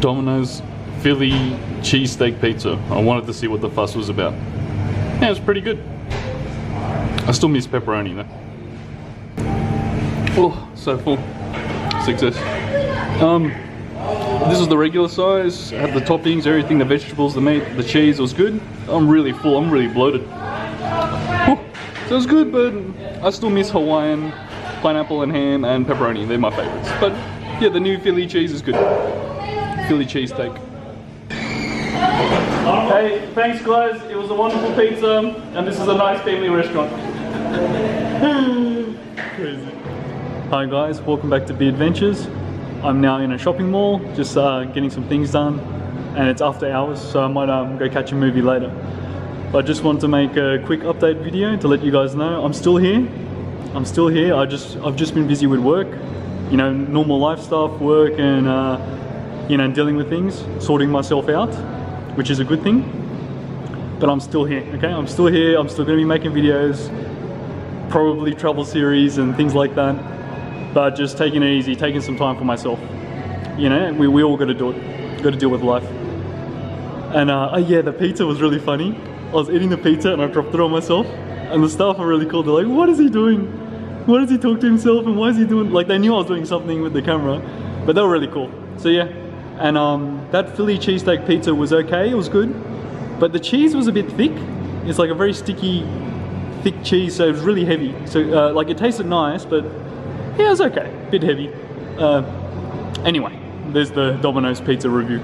Domino's Philly cheesesteak pizza. I wanted to see what the fuss was about. Yeah, it was pretty good. I still miss pepperoni though. Oh, so full. Success. This is the regular size. I had the toppings, everything, the vegetables, the meat, the cheese. It was good. I'm really full. I'm really bloated. Whew. So it was good, but I still miss Hawaiian, pineapple and ham and pepperoni. They're my favorites. But yeah, the new Philly cheese is good. Philly cheesesteak. Hey, thanks guys. It was a wonderful pizza, and this is a nice family restaurant. Crazy. Hi guys, welcome back to Be Adventures. I'm now in a shopping mall, just getting some things done, and it's after hours, so I might go catch a movie later. But I just wanted to make a quick update video to let you guys know I'm still here. I'm still here. I've just been busy with work, you know, normal life stuff, work, and you know, dealing with things, sorting myself out, which is a good thing. But I'm still here. Okay, I'm still here. I'm still going to be making videos, probably travel series and things like that. But just taking it easy, taking some time for myself. You know, we all got to do it. Got to deal with life. And oh yeah, the pizza was really funny. I was eating the pizza and I dropped it on myself. And the staff are really cool. They're like, "What is he doing? Why does he talk to himself? And why is he doing?" Like they knew I was doing something with the camera, but they were really cool. So yeah, and that Philly cheesesteak pizza was okay. It was good, but the cheese was a bit thick. It's like a very sticky, thick cheese, so it was really heavy. So like it tasted nice, but yeah, it's okay, a bit heavy. Anyway, there's the Domino's pizza review.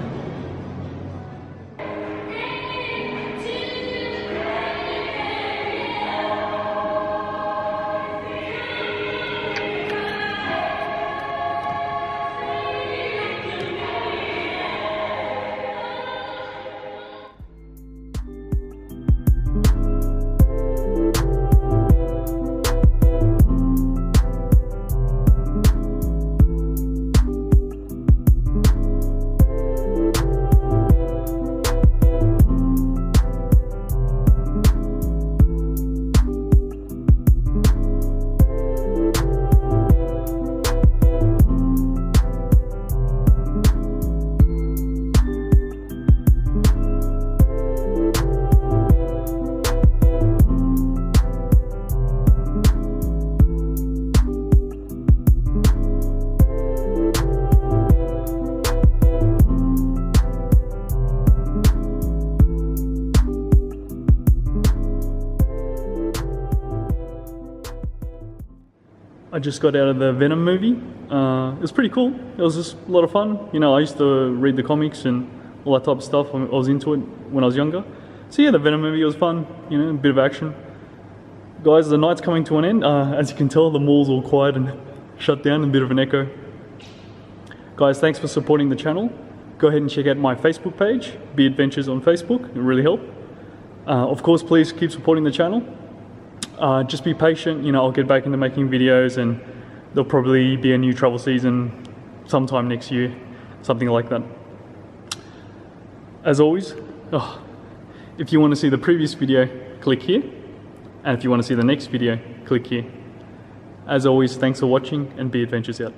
I just got out of the Venom movie. It was pretty cool. It was just a lot of fun. You know, I used to read the comics and all that type of stuff. I was into it when I was younger. So yeah, the Venom movie was fun. You know, a bit of action. Guys, the night's coming to an end. As you can tell, the mall's all quiet and shut down, a bit of an echo. Guys, thanks for supporting the channel. Go ahead and check out my Facebook page, Be Adventures on Facebook. It really helped. Of course, please keep supporting the channel. Just be patient, you know, I'll get back into making videos and there'll probably be a new travel season sometime next year, something like that. As always, if you want to see the previous video, click here. And if you want to see the next video, click here. As always, thanks for watching and Be Adventures out.